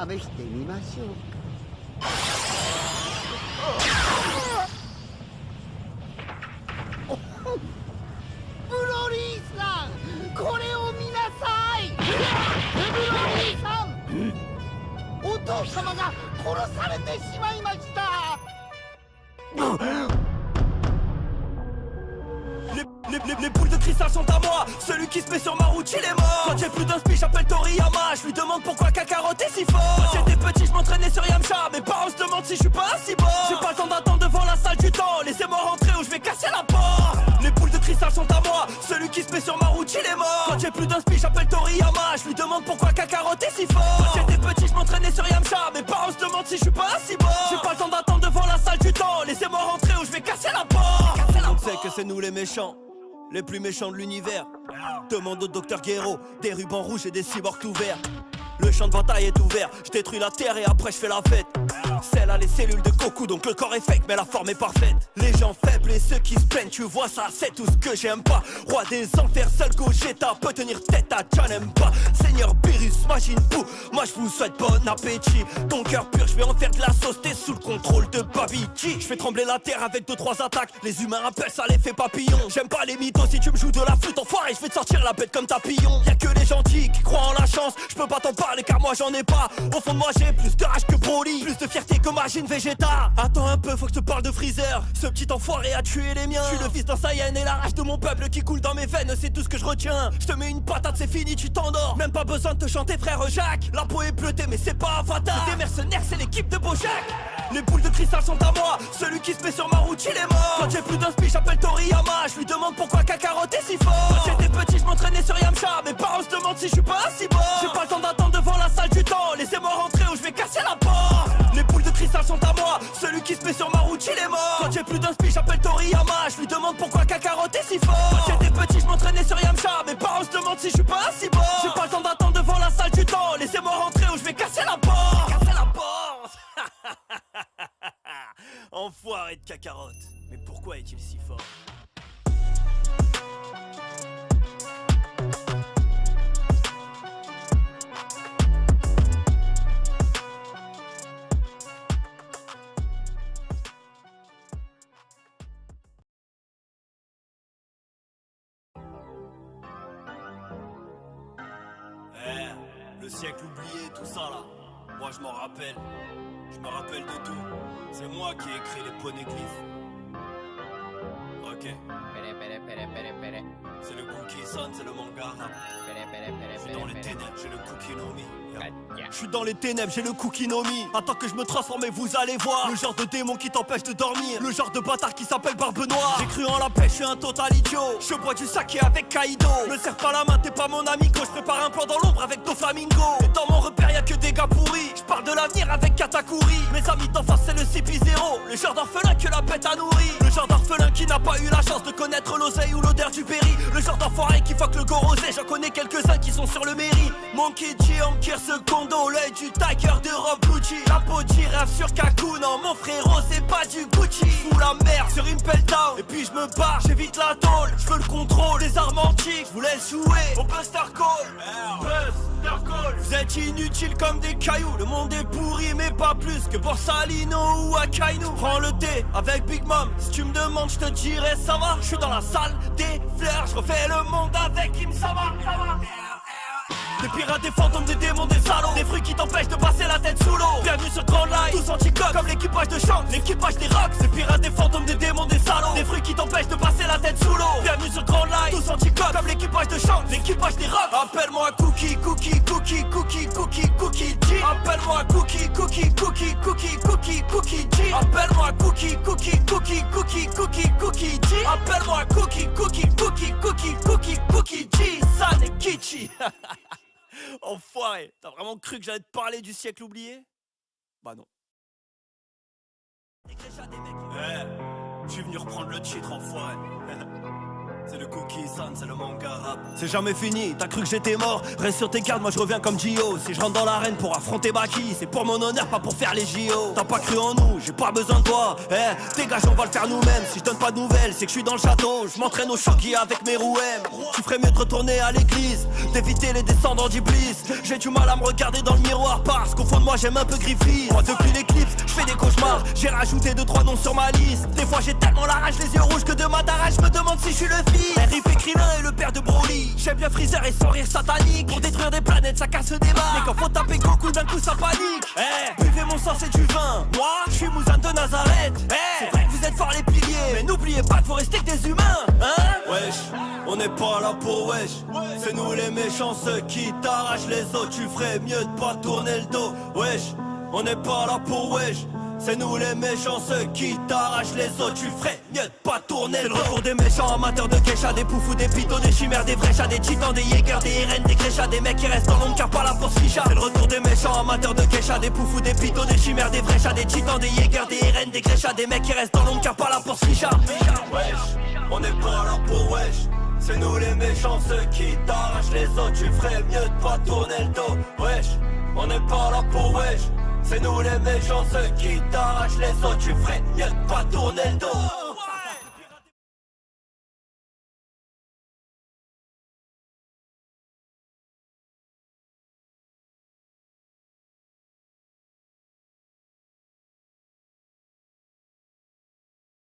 試してみましょうか。ブロリーさん、これを見なさい。ブロリーさん、お父様が殺されてしまいました。Les boules de cristal sont à moi. Celui qui se met sur ma route, il est mort. Quand j'ai plus d'un speech, j'appelle Toriyama. Je lui demande pourquoi Kakarot est si fort. Quand j'étais petit, je m'entraînais sur Yamcha. Mes parents se demandent si je suis pas un cyborg. J'ai pas le temps d'attendre devant la salle du temps. Laissez-moi rentrer ou je vais casser la porte. Les boules de cristal sont à moi. Celui qui se met sur ma route, il est mort. Quand j'ai plus d'un speech, j'appelle Toriyama. Je lui demande pourquoi Kakarot est si fort. Quand j'étais petit, je m'entraînais sur Yamcha. Mes parents se demandent si je suis pas un cyborg. J'ai pas le temps d'attendre devant la salle du temps. Laissez-moi rentrer ou je vais casser la porte. On sait que c'est nous les méchants, les plus méchants de l'univers. Demande au docteur Guéraud, des rubans rouges et des cyborgs tout verts. Le champ de bataille est ouvert, je détruis la terre et après je fais la fête. Celle a les cellules de Goku, donc le corps est fake mais la forme est parfaite. Les gens faibles et ceux qui se plaignent, tu vois ça, c'est tout ce que j'aime pas. Roi des enfers, seul Gogeta peut tenir tête à Janemba. Seigneur Beerus, Majin Buu, moi je vous souhaite bon appétit. Ton cœur pur, je vais en faire de la sauce, t'es sous le contrôle de Babidi. Je fais trembler la terre avec 2-3 attaques, les humains appellent ça l'effet papillon. J'aime pas les mythos, si tu me joues de la flûte enfoiré, je vais te sortir la bête comme tapillon. Y'a que les gentils qui croient en la chance, je peux pas t'en parler car moi j'en ai pas. Au fond de moi j'ai plus de rage que Broly, plus de fierté que Majin Vegeta. Attends un peu, faut que je te parle de Freezer. Ce petit enfoiré a tué les miens. Je suis le fils d'un Saiyan et la rage de mon peuple qui coule dans mes veines, c'est tout ce que je retiens. Je te mets une patate, c'est fini, tu t'endors. Même pas besoin de te chanter frère Jacques. La peau est bleutée mais c'est pas Avatar. C'est des mercenaires, c'est l'équipe de Bojack. Les boules de cristal sont à moi. Celui qui se met sur ma route, il est mort. Quand j'ai plus d'un speech, j'appelle Toriyama. Je lui demande pourquoi Kakarot est si fort. Quand j'étais petit, je m'entraînais sur Yamcha. Mes parents se demandent si je suis pas un cyborg. J'ai pas le temps d'attendre devant la salle du temps. Laissez-moi rentrer ou je vais casser la porte. Les boules de cristal sont à moi. Celui qui se met sur ma route, il est mort. Quand j'ai plus d'un speech, j'appelle Toriyama. Je lui demande pourquoi Kakarot est si fort. Quand j'étais petit, je m'entraînais sur Yamcha. Mes parents se demandent si je suis pas un cyborg. J'ai pas le temps d'attendre devant la salle du temps. Laissez-moi rentrer ou je vais casser la porte. Casser la porte. Enfoiré de Kakarot. Mais pourquoi est-il si fort? Le siècle oublié, tout ça là. Moi je m'en rappelle. Je me rappelle de tout. C'est moi qui ai écrit les poneglyphes. Ok. C'est le cookie son, c'est le manga. Je suis dans les ténèbres, j'ai le cookie no mi. Je suis dans les ténèbres, j'ai le cookie no mi. Attends que je me transforme et vous allez voir. Le genre de démon qui t'empêche de dormir. Le genre de bâtard qui s'appelle Barbe Noire. J'ai cru en la paix, je suis un total idiot. Je bois du saké avec Kaido. Me serre pas la main, t'es pas mon ami. Quand je prépare un plan dans l'ombre avec Doflamingo. Et dans mon repère y'a que des gars pourris. Je parle de l'avenir avec Katakuri. Mes amis d'enfance c'est le CP0. Le genre d'orphelin que la bête a nourri. Le genre d'orphelin qui n'a pas eu la chance de connaître l'oseille ou l'odeur du berry. Le genre d'enfoiré qui fuck le gorosé. J'en connais quelques-uns qui sont sur le mairie. Monkey G en Kier Secondo. L'œil du tiger de Rob Gucci. La peau de girafe sur Kaku. Non mon frérot c'est pas du Gucci. Sous la merde sur Impel Down. Et puis je me barre, j'évite la tôle. Je veux le contrôle des armes antiques. Je vous laisse jouer au Buster Call. Buster Call. Vous êtes inutiles comme des cailloux. Le monde est pourri mais pas plus que Borsalino ou Akainu. Prends le thé avec Big Mom. Si tu me demandes je te dirai ça va. Je suis dans la salle des fleurs. Je refais le monde avec Im Sama. Des pirates, des fantômes, des démons, des salauds. Des fruits qui t'empêchent de passer la tête sous l'eau. Bienvenue sur Grand Line, tous anti-coq comme l'équipage de Shanks, l'équipage des Rocks. Des pirates, des fantômes, des démons, des salauds. Des fruits qui t'empêchent de passer la tête sous l'eau. Bienvenue sur Grand Line, tous anti-coq comme l'équipage de Shanks, l'équipage des Rocks. Appelle-moi Cookie, Cookie, Cookie, Cookie, Cookie, Cookie G. Appelle-moi Cookie, Cookie, Cookie, Cookie, Cookie, Cookie G. Appelle-moi Cookie, Cookie, Cookie, Cookie, Cookie, Cookie G. Appelle-moi Cookie, Cookie, Cookie, Cookie, Cookie, Cookie G. San et Kichi. Enfoiré, t'as vraiment cru que j'allais te parler du siècle oublié? Bah non. Je suis venu reprendre le titre, enfoiré. C'est le cookie san, c'est le manga rap. C'est jamais fini, t'as cru que j'étais mort. Reste sur tes gardes, moi je reviens comme Gio. Si je rentre dans l'arène pour affronter Baki, c'est pour mon honneur, pas pour faire les JO. T'as pas cru en nous, j'ai pas besoin de toi. Dégage, on va le faire nous-mêmes. Si je donne pas de nouvelles, c'est que je suis dans le château. Je m'entraîne au shogi avec mes rouem. Tu ferais mieux de retourner à l'église, d'éviter les descendants d'Iblis. J'ai du mal à me regarder dans le miroir parce qu'au fond de moi j'aime un peu Griffith. Moi depuis l'éclipse, je fais des cauchemars. J'ai rajouté 2-3 noms sur ma liste. Des fois j'ai tellement la rage, les yeux rouges que de ma d'arrache, je me demande si je suis le fils. Rip et Krillin et le père de Broly. J'aime bien Freezer et son rire satanique. Pour détruire des planètes, ça casse des barres. Mais quand faut taper Goku, d'un coup ça panique. Buvez mon sang, c'est du vin. Moi, je suis Mouzan de Nazareth. C'est vrai que vous êtes forts les piliers, mais n'oubliez pas que vous restez que des humains. Wesh, on n'est pas là pour wesh. C'est nous les méchants, ceux qui t'arrachent les os. Tu ferais mieux de pas tourner le dos. Wesh, on n'est pas là pour wesh. C'est nous les méchants, ceux qui t'arrachent les os. Tu ferais mieux de pas tourner le dos. C'est le retour des méchants amateurs de geisha, des poufous, des pitos, des chimères, des vrais chats, des titans, des Jaegers, des Irènes, des Gréchas, des mecs qui restent dans l'ombre car pas là pour se ficha. C'est le retour des méchants amateurs de geisha, des poufous, des pitos, des chimères, des vrais chats, des titans, des Jaegers, des Irènes, des Gréchas, des mecs qui restent dans l'ombre car pas là pour se ficha. Wesh, on n'est pas là pour wesh. C'est nous les méchants, ceux qui t'arrachent les os. Tu ferais mieux de pas tourner le dos. Wesh, on n'est pas là pour wesh. C'est nous les méchants, ceux qui t'arrachent les os. Tu ferais mieux de pas tourner le dos.